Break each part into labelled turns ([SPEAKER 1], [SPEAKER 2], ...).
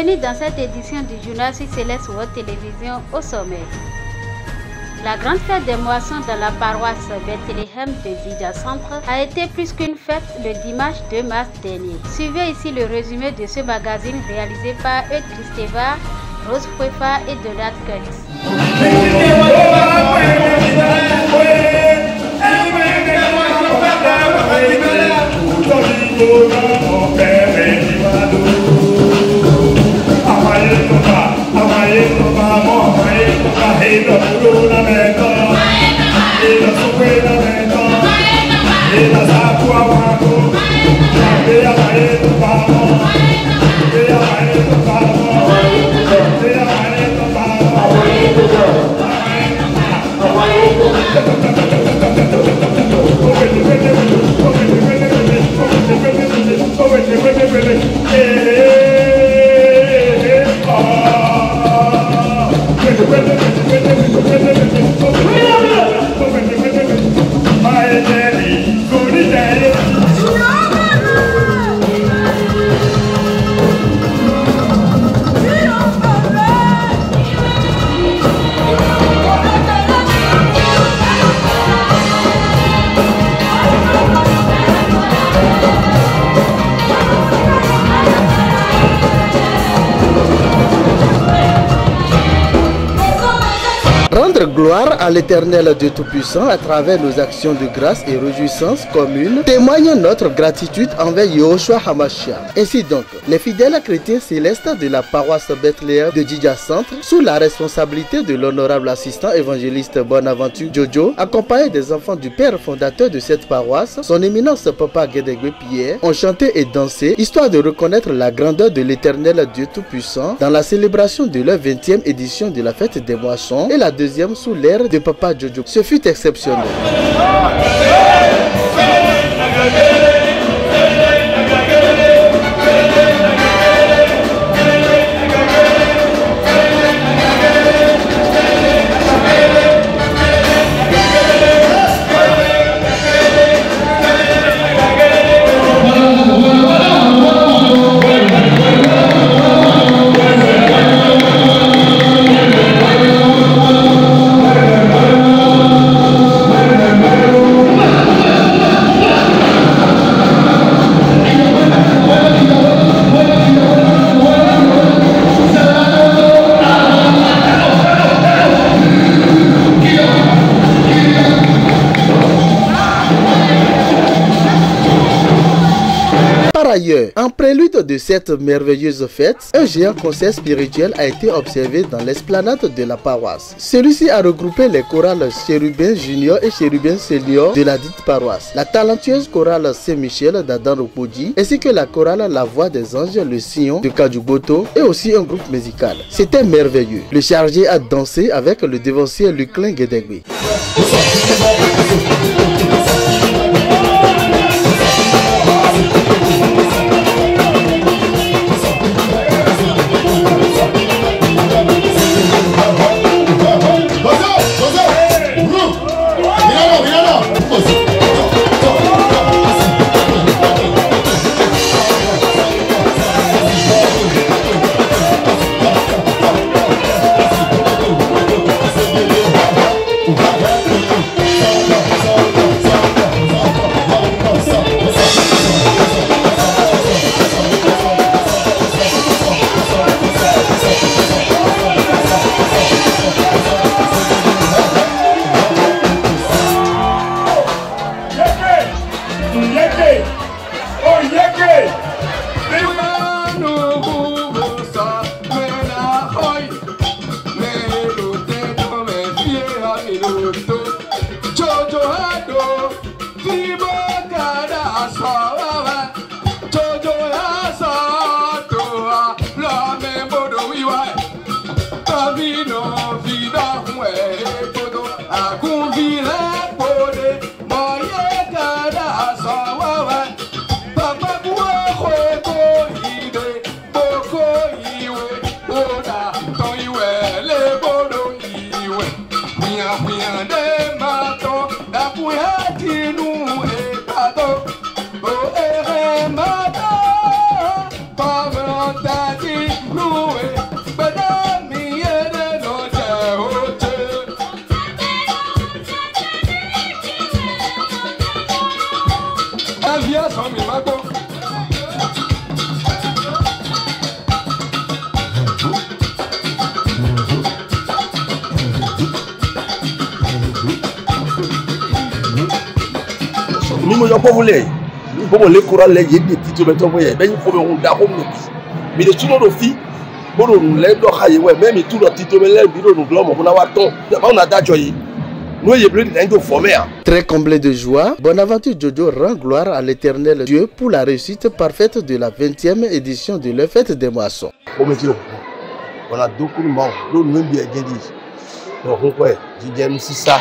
[SPEAKER 1] Bienvenue dans cette édition du journal sur Céleste World Télévision. Au sommaire. La grande fête des moissons dans la paroisse Bethléem de Djidja Centre a été plus qu'une fête le dimanche 2 mars dernier. Suivez ici le résumé de ce magazine réalisé par Eudes Christeva, Rose Prefa et Donat Curtis.
[SPEAKER 2] Rendre gloire à l'Éternel Dieu Tout-Puissant à travers nos actions de grâce et réjouissance communes témoigne notre gratitude envers Yahushua Hamashiach. Ainsi donc, les fidèles chrétiens célestes de la paroisse Bethléem de Djidja Centre, sous la responsabilité de l'honorable assistant évangéliste Bonaventure Jojo, accompagné des enfants du père fondateur de cette paroisse, son éminence Papa Guédégué Pierre, ont chanté et dansé, histoire de reconnaître la grandeur de l'Éternel Dieu Tout-Puissant dans la célébration de leur 20e édition de la fête des moissons et la deuxième sous l'ère de Papa Jojo. Ce fut exceptionnel. Par ailleurs, en prélude de cette merveilleuse fête, un géant concert spirituel a été observé dans l'esplanade de la paroisse. Celui-ci a regroupé les chorales Chérubin Junior et Chérubin Senior de la dite paroisse, la talentueuse chorale Saint-Michel d'Adan Rupodi, ainsi que la chorale La Voix des Anges, le Sillon de Kadjuboto et aussi un groupe musical. C'était merveilleux. Le chargé a dansé avec le dévancier Luclin Guédégué.
[SPEAKER 3] We are the mato, that we had in Mimo yo po vole bo le courant le yedi tito beto boye ben ko be hunda ko no mi de tuno do fi bo do le do khaye we même tout do tito me le bi do no glo mo na wa ton ba on a dajo yi no ye bleu de former.
[SPEAKER 2] Très comblé de joie, Bonaventure Jojo rend gloire à l'Éternel Dieu pour la réussite parfaite de la 20e édition de la fête des moissons.
[SPEAKER 3] On a deux coups de main, l'autre même bien dit. Donc on peut dire si ça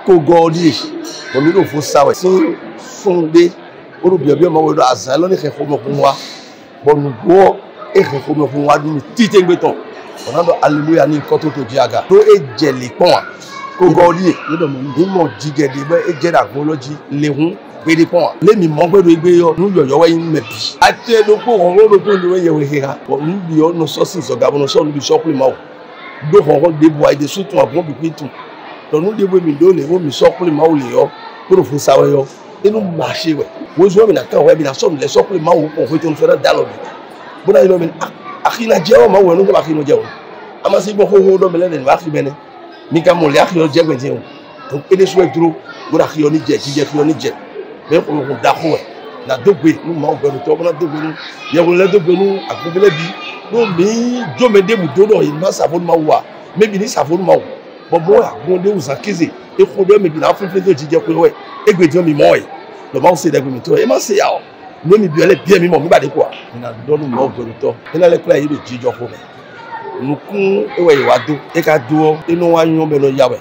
[SPEAKER 3] Kogoli, on nous faut ça ouais. Si fondé, on nous bien maman de azal, on est réformé pour moi. Bon nous go et réformé pour moi nous titer béton. On a alléluia ni koto to diaga. To e jeli pon. Kogoli, ils m'ont dit que des et j'ai la gologie léon bédé pon. Les mi manque de igbe yo, nous yo wa yin mepi. Ate do ko on lo to de ye we hera. Bon nous bio no sosi so gabo no so nous bi sokle mawo. Do on de bois de surtout bon bi tout. Donc nous devons me donner mi sokle mawo le yo pour faut ça yo. Et nous marcher ouais. Wo zo mi na kan we bi na so le sokle mawo ko fait on faire dans l'obé. Bon na yo mi akina jewo mawo no ba akina jewo. Amasi bo ho do mele ne ba fi bene. Mika mo le akhiyo je gbe o donc ede souhait duro go akhiyo ni je akhiyo ni je be ko ko da ko na dogbe nu ma o gbero to na dogbe nu ye wo le dogbe nu akobele bi no mi jo me de mu do do ma safo ma wa me bi ni safo ma wo bobo agun de uza kize e ko do me bi na fun fun je ko we egbe jo mi mo e lo ma o se de gbe mi to e ma se ya o no mi bi ele bi mi mo mi ba de ko na do nu ma o gbero to ina le kla yi be jijo ko me nukun ewe iwado e ka duo inu wa yun be no yawe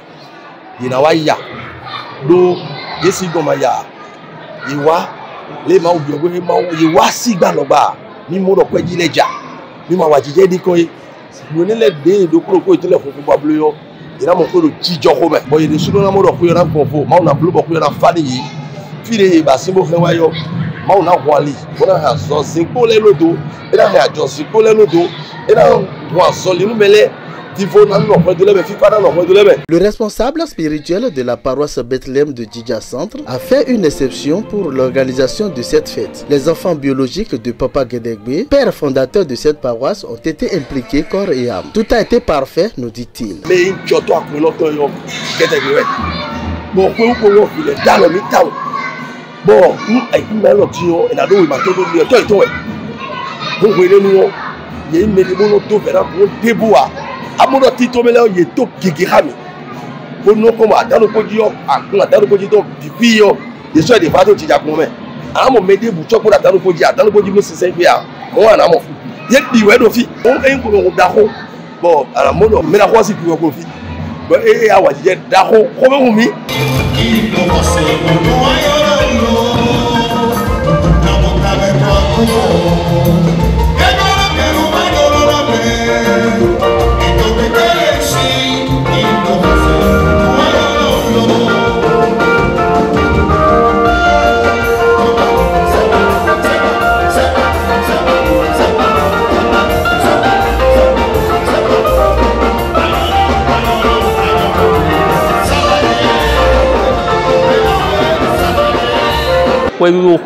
[SPEAKER 3] ina wa ya do yesi go ma ya iwa le ma obi ogo ma iwa sigba logba mi mo ro pe jileja mi ma wa jije di ko yi mo ni le de do kuro ko itele fun gba blu yo ina mo ko lo jijo ko me bo ye su na mo ro ko yo na konfo ma na blu bo ko yo na fani yi fire ba simbo fe wa yo ma na wali bona ha so sinko le lodo ina ha jo sinko le lodo.
[SPEAKER 2] Le responsable spirituel de la paroisse Bethléem de Djidja Centre a fait une exception pour l'organisation de cette fête. Les enfants biologiques de Papa Gedegbe, père fondateur de cette paroisse, ont été impliqués corps et âme. Tout a été parfait, nous dit-il.
[SPEAKER 3] Il y a une médecine qui est pour déboire. À mon titre, il y a tout qui est rami. Pour nous, comme à dans le podium, à dans le podium, puis il y a des bateaux qui ont été à mon médecin, pour que dans le podium, dans le podium, c'est 5 milliards. On a un il y a des ouais d'office. On a un peu de d'arro. Bon, à la mode, mais la voici pour le profit. Bon, et à Wadi, d'arro, comment on met?
[SPEAKER 4] Nous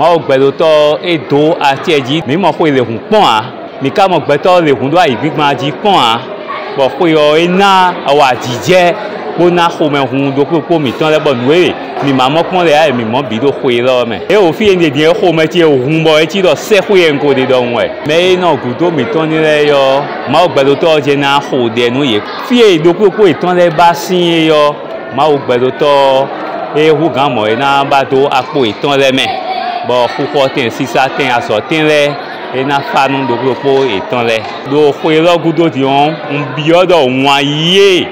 [SPEAKER 4] avons maintenant et dos à Tiedi, mais moi je suis point. Mais quand je suis le Hundo, il dit point. Bon, je suis na à Didier, on a comme un Hundo pour me tendre la bonne way. Mais maman prend les ailes, mais mon bidon est là. Et au fil des derniers jours, je suis au Humbo et je suis un peu de don. Mais non, Gudo me tendre les yo. Moi, je suis un peu de nous. Fille, donc, je suis un bassin yo. Moi, je suis et vous gagnez un bateau à quoi étant les mains. Bon, vous portez si ça tient à sortir les et n'a pas non de groupe étant les. Donc, vous avez le goût de un biode moyen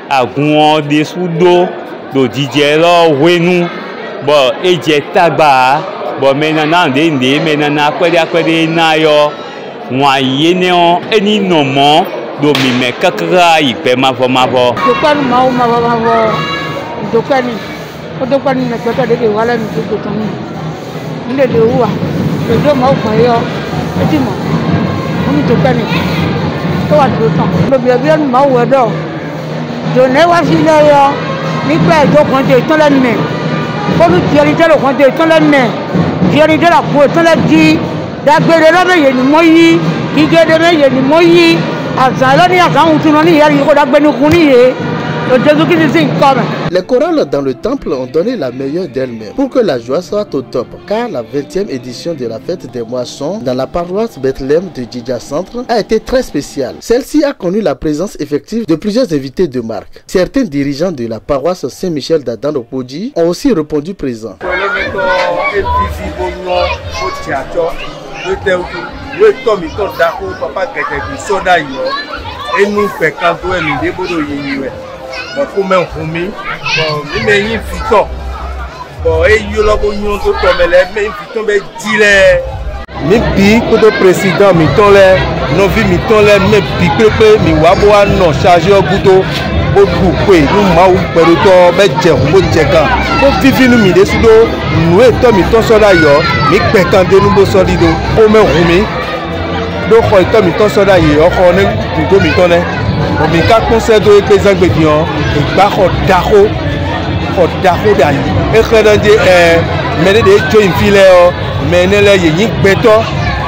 [SPEAKER 4] à grand dessous d'eau, de Didier là, oui nous. Bon, et j'ai tabac. Bon, maintenant, maintenant, quoi de nayo moyen néon et ni nommant de me kakra il peut m'avoir.
[SPEAKER 5] Je parle ma dokani odokani na kwata de wala mi to to ni ile de uwa do ma ko yo etimo mi dokani to wa do tan lo bi abi ma wo do ne wa si le yo nígbà ìjọ kan de tan le ni Pour nous dire le compte de ton nez, dire de la peau, ton la dit, d'agréer la veille, ni moi, qui gagne de veille, ni moi, à Zalani, à Zantouni, il y a eu la Benouni.
[SPEAKER 2] Les chorales dans le temple ont donné la meilleure d'elles-mêmes pour que la joie soit au top, car la 20e édition de la fête des moissons dans la paroisse Bethléem de Djidja Centre a été très spéciale. Celle-ci a connu la présence effective de plusieurs invités de marque. Certains dirigeants de la paroisse Saint-Michel d'Adano-Podji ont aussi répondu présents.
[SPEAKER 3] Comme un homme, il m'a dit fiton. Bon, et il y a l'opinion de ton élève, mais fiton ben dealer. Mais puis, quand le président miton les, non vi miton les, mais puis que mi waboa non chargé au couteau, au couper, nous maou peruto, ben djeng, bon djengan. Pour vivre nous mide sous l'eau, nous étant miton sur d'ailleurs, mais pétante nous beau solido, comme un homme. Donc, étant miton sur d'ailleurs, on est plutôt miton les. On me cas conseil de l'église anglicane et bah daho d'ailleurs et quand on mais des joint filet mais ne les y beto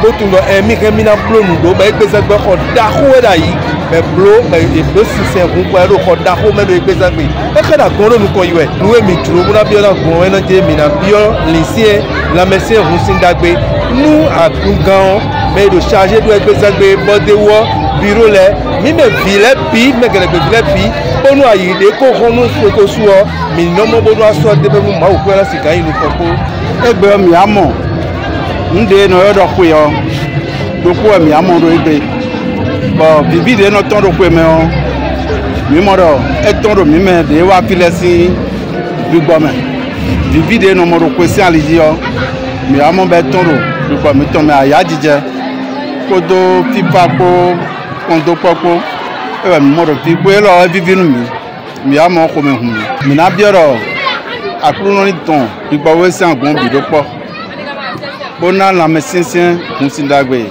[SPEAKER 3] botundo mi remina blo ndo ba église anglicane daho d'ailleurs mais blo mais de si c'est un quoi le daho mais l'église anglicane et quand la gono nous koywe nous mi tro na bio la gono na je mi na bio lycée la messe rusindagbe nous à Kungan mais de charger de l'église anglicane bodewo bureau là mi me vile pi me gele vile pi bonu ayi de ko honu photo suo mi no mo bonu aso de be mu ma o ko la sika yi nu koko egbe mi amo nde no yo do ku yo do ku mi amo do egbe bo bibi de no ton do ku me o mi mo do e ton do mi me de wa pile si gbigbo me bibi de no mo do ku si aliji yo mi amo be ton do gbigbo mi ton me aya jije ko do pipa ko kondo popo e mi mo do fi gbe lo vivi nu mi amo ko me hun mi na bioro akuru no ni ton igbo we si agun bi do po bona la mesinsin kun si dagbe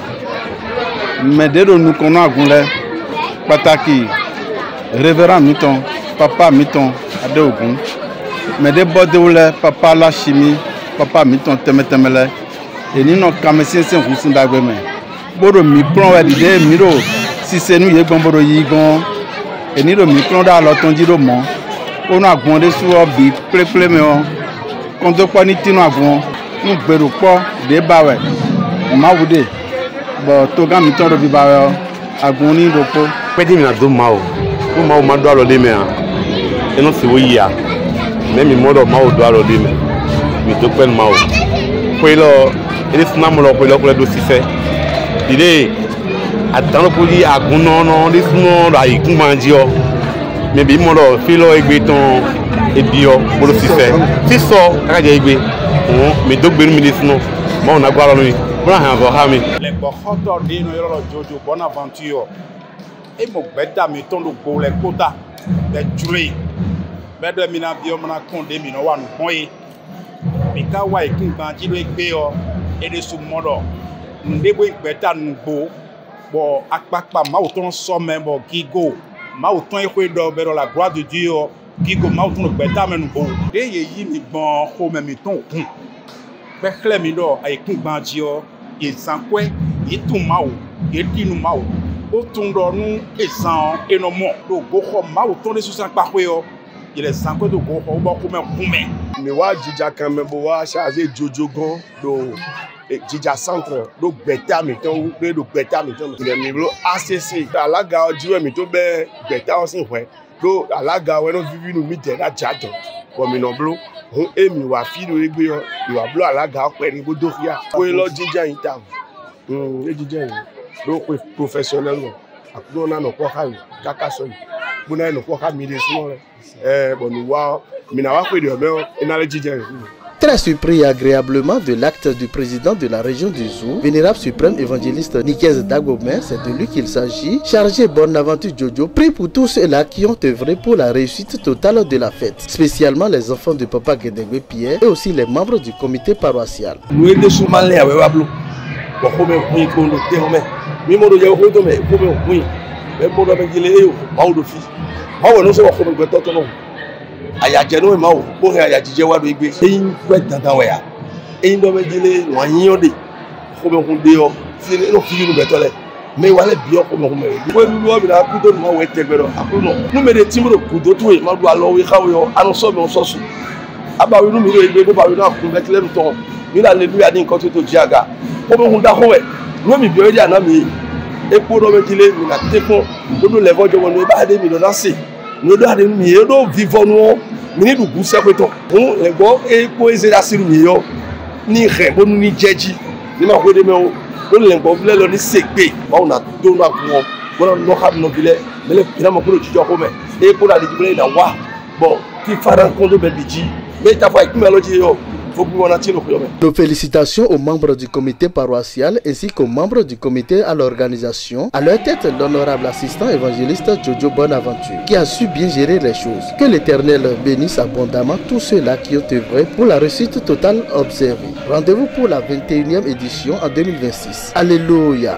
[SPEAKER 3] me de do nu kono agun le pataki révérend mi ton papa mi ton ade ogun me de bode le papa la chimie papa mi ton temetemele e ni no ka mesinsin kun si dagbe me bodo mi plan we de mi ro si c'est nous y gomboro yi gon et ni do mi plan da lo ton di do mo o na gun de su obi pleple me o kon do po ni tinu agun nu gbero po de bawe ma wude bo to ga mi ton do bi bawe agun ni do po
[SPEAKER 6] pe di mi na do ma o ma do alo le me a e no si wo yi a me mi mo do ma o do alo le me mi do pe ma o pe lo ele funa mo lo pe lo ko do si fe ile atano poli agunono li suno la ikun manjio me bi mo lo fi lo egbe ton ebio bolo fife ti so aka je egbe mi do gberu mi li suno mo na gwa lo mi mo na han go ha mi
[SPEAKER 7] le bo hoto de no yoro jojo bonaventure e mo gbeda mi ton lo gbo le kota de jure bedo mi na bi o mo na kon de mi no wa nu pon yi mi ka wa ikun banji lo egbe o e de su modo ndebo igbeta nu gbo bon akpakpa ma auton so même bon gigo ma auton e do be la gloire de Dieu gigo ma auton gbeta menu bo de ye yi mi bon ho me mi ton kun be kle mi do ay kun banji o e sankwe e tun ma o e dinu ma o tun do nu e san e no mo do go ho ma auton de susan pa pe o il est sankwe do go ho bo ko me kun
[SPEAKER 3] me wa Djidja kan me bo wa charger jojo gon do Djidja Centre do gbeta mi ton do gbeta mi ton le mi lo ACC alaga ojiwe mi to be gbeta o sin hwe do alaga we no vivi nu mi de da jajo ko mi no blo hun emi wa fi do egbe yo wa blo alaga o pe ni bodo ria ko lo Djidja interview Djidja yi do ko professionnel no akudo na no ko ha kaka so bona no ko ha mi de so bon wa mi na wa ko de o ina le Djidja yi.
[SPEAKER 2] Très surpris agréablement de l'acte du président de la région du Zou, vénérable suprême évangéliste Nikez Dagobert, c'est de lui qu'il s'agit, chargé Bonaventure Jojo, prie pour tous ceux-là qui ont œuvré pour la réussite totale de la fête, spécialement les enfants de Papa Guédégué Pierre et aussi les membres du comité paroissial.
[SPEAKER 3] Nous sommes somalais avec Wablo. Bon, comme on peut le terme, mais mon Dieu, on mais comme on peut, mais mon Dieu, il est où, pas de fils. Ah ouais, nous sommes comme le temps non. àyàjẹ náà máa wò bóyá àyàjíjẹ wà lóye gbé eyín pẹ́ dandan wẹ̀ yà eyín dọ́ méjìlé wọ́n yín ọ́ de kó bẹ́ẹ̀ kún dé ọ fi inú fi inú bẹ̀ tọ́lẹ̀ mɛ wale biɔ ko mɛ ko mɛ ko lulu wa mina kudo numa wɛ tɛgbɛ dɔ a ko nɔ numere timuro kudo to ye ma do alɔ wi kawo yɔ anu sɔ mi sɔ su abawi nu mi do egbe babawi nu akun bɛ tilɛ nu tɔn mi la aleluya ni nkan to to di aga ko bɛ kun da ko wɛ nu mi biɔ di ana mi ekpo dɔ bɛ dile mina te kɔn o do lɛfɔ jɔ wɔn eba de mi dɔ na se nu do ade mi ye o do vivɔ nu mi ni dugu sɛpɛtɔ kun lɛgbɔ ekpo eze da si mi yɔ ni hɛ bonu ni jɛji ni ma ko de mɛ o ló lè gbọ́ bílẹ̀ lọ ní sègbè báwo na tó náà kún wọn gbọ́dọ̀ lọ́ka nínú bílẹ̀ mẹ́lẹ̀ bílẹ̀ mọ̀ kúrò jíjọ́ kó mẹ́ èyí kó náà lè jí bílẹ̀ ìdá wá bọ̀ kí fara kún tó bẹ̀ bì jí mẹ́ta fún ìpínlẹ̀ lọ́jọ́ yọ fún bí wọn náà tí ì lọ kó yọ mẹ́. Nos félicitations aux membres du comité paroissial ainsi qu'aux membres du comité à l'organisation, à leur tête l'honorable assistant évangéliste Jojo Bonaventure qui a su bien gérer les choses. Que l'Éternel bénisse abondamment tous ceux-là qui ont œuvré pour la réussite totale observée. Rendez-vous pour la 21e édition en 2026. Alléluia.